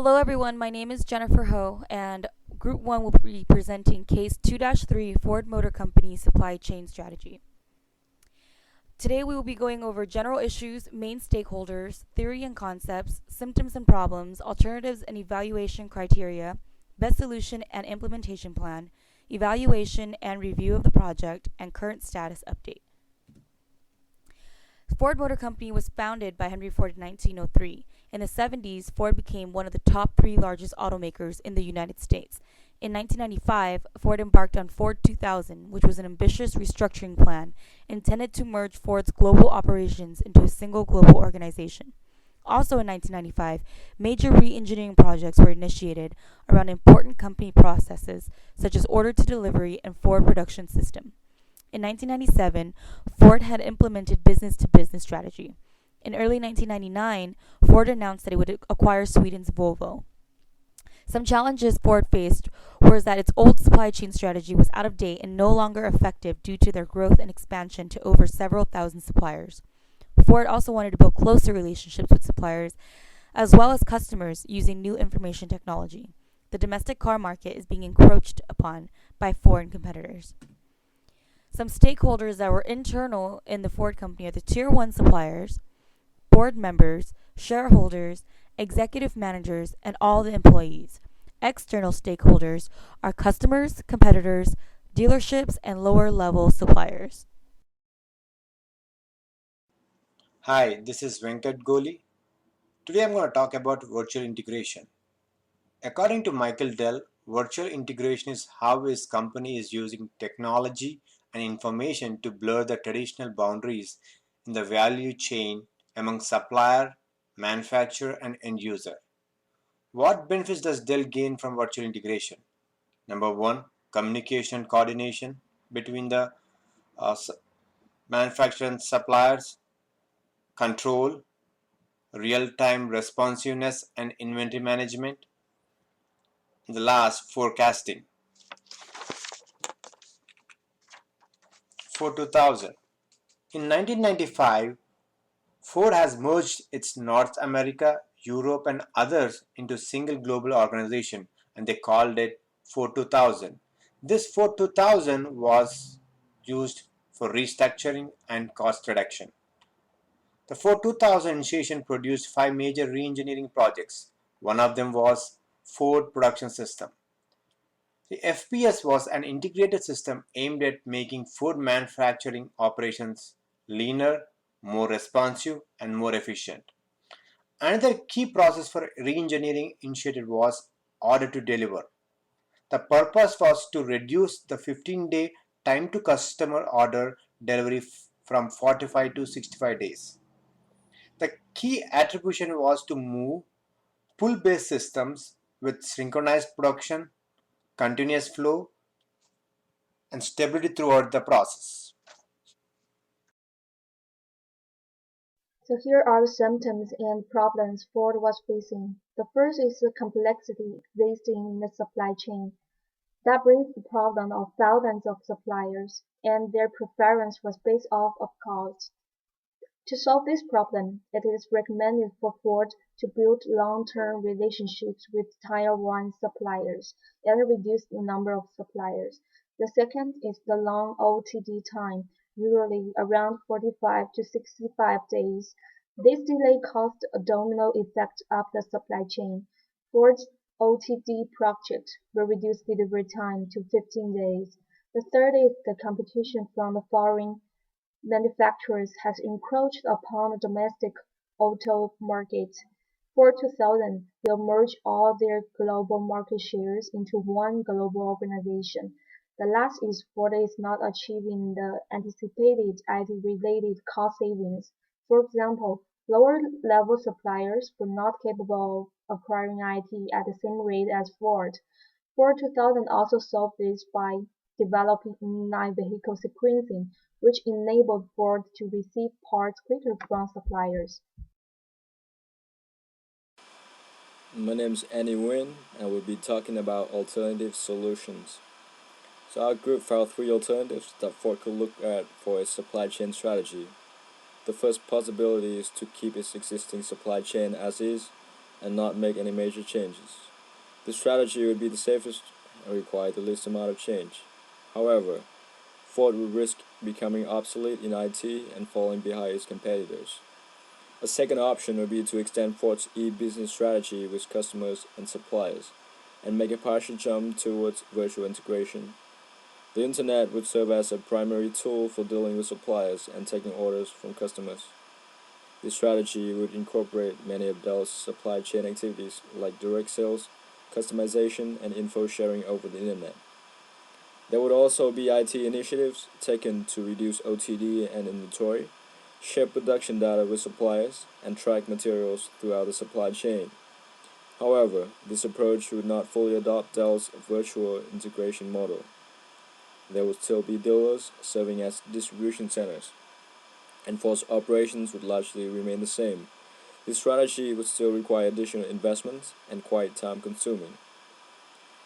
Hello, everyone. My name is Jennifer Ho, and Group 1 will be presenting Case 2 3 Ford Motor Company Supply Chain Strategy. Today, we will be going over general issues, main stakeholders, theory and concepts, symptoms and problems, alternatives and evaluation criteria, best solution and implementation plan, evaluation and review of the project, and current status update. Ford Motor Company was founded by Henry Ford in 1903. In the 70s, Ford became one of the top 3 largest automakers in the United States. In 1995, Ford embarked on Ford 2000, which was an ambitious restructuring plan intended to merge Ford's global operations into a single global organization. Also in 1995, major re-engineering projects were initiated around important company processes such as order to delivery and Ford production system. In 1997, Ford had implemented business-to-business strategy. In early 1999, Ford announced that it would acquire Sweden's Volvo. Some challenges Ford faced was that its old supply chain strategy was out of date and no longer effective due to their growth and expansion to over several thousand suppliers. Ford also wanted to build closer relationships with suppliers as well as customers using new information technology. The domestic car market is being encroached upon by foreign competitors. Some stakeholders that were internal in the Ford company are the Tier 1 suppliers, board members, shareholders, executive managers, and all the employees. External stakeholders are customers, competitors, dealerships, and lower-level suppliers. Hi, this is Goli. Today I'm going to talk about virtual integration. According to Michael Dell, virtual integration is how his company is using technology and information to blur the traditional boundaries in the value chain among supplier, manufacturer, and end user. What benefits does Dell gain from virtual integration? Number one, communication coordination between the uh, manufacturer and suppliers, control, real-time responsiveness and inventory management. The last, forecasting. For 2000. In 1995, Ford has merged its North America, Europe and others into a single global organization and they called it Ford 2000. This Ford 2000 was used for restructuring and cost reduction. The Ford 2000 initiation produced 5 major re-engineering projects. One of them was Ford Production System. The FPS was an integrated system aimed at making food manufacturing operations leaner, more responsive, and more efficient. Another key process for re-engineering initiative was order to deliver. The purpose was to reduce the 15-day time to customer order delivery from 45 to 65 days. The key attribution was to move pull-based systems with synchronized production, continuous flow, and stability throughout the process. So here are the symptoms and problems Ford was facing. The first is the complexity existing in the supply chain. That brings the problem of thousands of suppliers, and their preference was based off of cost. To solve this problem, it is recommended for Ford to build long-term relationships with Tier 1 suppliers and reduce the number of suppliers. The second is the long OTD time, usually around 45 to 65 days. This delay caused a domino effect up the supply chain. Ford's OTD project will reduce delivery time to 15 days. The third is the competition from the foreign manufacturers has encroached upon the domestic auto market. Ford 2000 will merge all their global market shares into one global organization. The last is Ford is not achieving the anticipated IT-related cost savings. For example, lower-level suppliers were not capable of acquiring IT at the same rate as Ford. Ford 2000 also solved this by developing inline vehicle sequencing, which enabled Ford to receive parts quicker from suppliers. My name is Nguyen, and we'll be talking about alternative solutions. So our group found 3 alternatives that Ford could look at for its supply chain strategy. The first possibility is to keep its existing supply chain as is, and not make any major changes. This strategy would be the safest and require the least amount of change. However, Ford would risk becoming obsolete in IT and falling behind its competitors. A second option would be to extend Ford's e-business strategy with customers and suppliers, and make a partial jump towards virtual integration. The Internet would serve as a primary tool for dealing with suppliers and taking orders from customers. This strategy would incorporate many of Dell's supply chain activities like direct sales, customization, and info sharing over the Internet. There would also be IT initiatives taken to reduce OTD and inventory, share production data with suppliers, and track materials throughout the supply chain. However, this approach would not fully adopt Dell's virtual integration model. There would still be dealers serving as distribution centers, and Ford's operations would largely remain the same. This strategy would still require additional investments and quite time-consuming.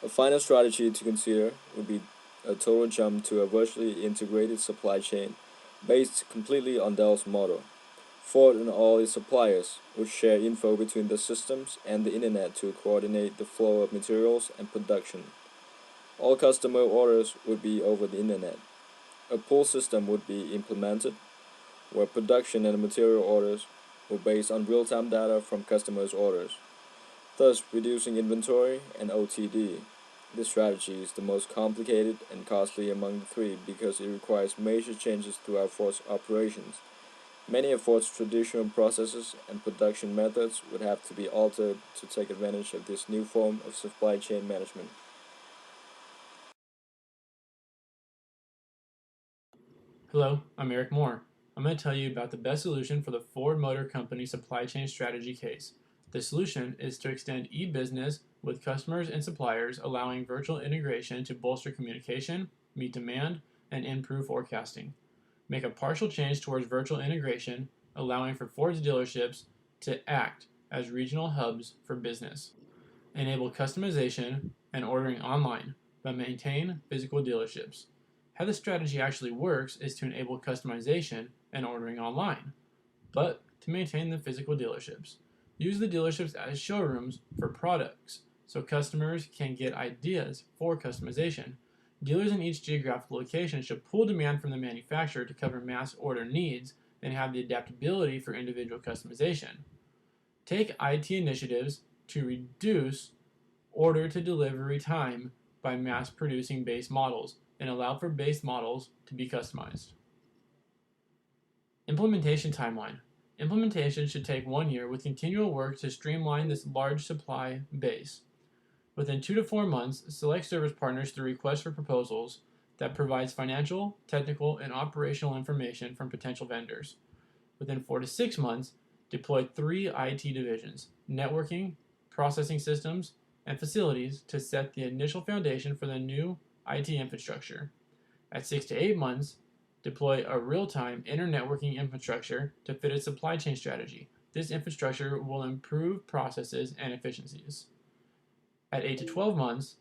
A final strategy to consider would be a total jump to a virtually integrated supply chain based completely on Dell's model. Ford and all its suppliers would share info between the systems and the Internet to coordinate the flow of materials and production. All customer orders would be over the Internet. A pull system would be implemented where production and material orders were based on real-time data from customers' orders, thus reducing inventory and OTD. This strategy is the most complicated and costly among the three because it requires major changes throughout Ford's operations. Many of Ford's traditional processes and production methods would have to be altered to take advantage of this new form of supply chain management. Hello, I'm Eric Moore. I'm going to tell you about the best solution for the Ford Motor Company supply chain strategy case. The solution is to extend e-business with customers and suppliers, allowing virtual integration to bolster communication, meet demand, and improve forecasting. Make a partial change towards virtual integration, allowing for Ford's dealerships to act as regional hubs for business. Enable customization and ordering online, but maintain physical dealerships. How this strategy actually works is to enable customization and ordering online, but to maintain the physical dealerships. Use the dealerships as showrooms for products so customers can get ideas for customization. Dealers in each geographical location should pull demand from the manufacturer to cover mass order needs and have the adaptability for individual customization. Take IT initiatives to reduce order to delivery time by mass producing base models and allow for base models to be customized. Implementation timeline. Implementation should take 1 year with continual work to streamline this large supply base. Within 2 to 4 months, select service partners through requests for proposals that provides financial, technical, and operational information from potential vendors. Within 4 to 6 months, deploy 3 IT divisions, networking, processing systems, and facilities to set the initial foundation for the new IT infrastructure. At 6 to 8 months, deploy a real-time inter-networking infrastructure to fit a supply chain strategy. This infrastructure will improve processes and efficiencies. At 8 to 12 months,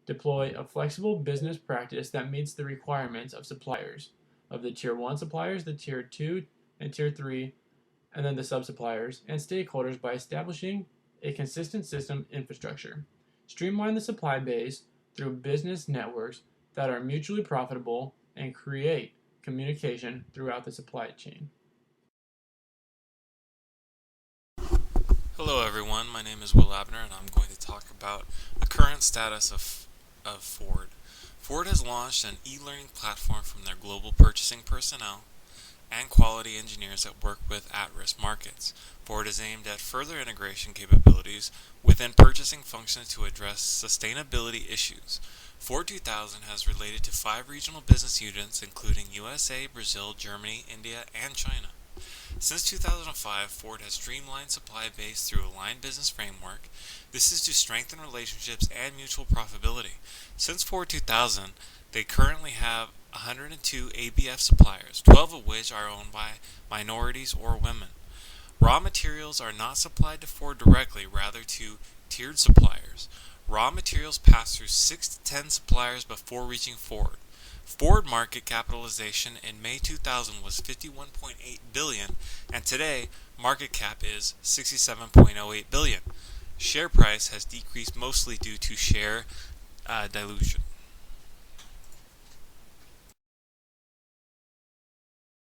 deploy a flexible business practice that meets the requirements of suppliers, of the Tier 1 suppliers, the Tier 2 and Tier 3, and then the sub-suppliers and stakeholders by establishing a consistent system infrastructure. Streamline the supply base through business networks that are mutually profitable and create communication throughout the supply chain. Hello everyone, my name is Will Abner and I'm going to talk about the current status of Ford. Ford has launched an e-learning platform from their global purchasing personnel and quality engineers that work with at-risk markets. Ford is aimed at further integration capabilities within purchasing functions to address sustainability issues. Ford 2000 has related to 5 regional business units including USA, Brazil, Germany, India, and China. Since 2005, Ford has streamlined supply base through aligned business framework. This is to strengthen relationships and mutual profitability. Since Ford 2000, they currently have 102 ABF suppliers, 12 of which are owned by minorities or women. Raw materials are not supplied to Ford directly, rather to tiered suppliers. Raw materials pass through 6 to 10 suppliers before reaching Ford. Ford market capitalization in May 2000 was $51.8 billion, and today market cap is $67.08 billion. share price has decreased mostly due to share dilution.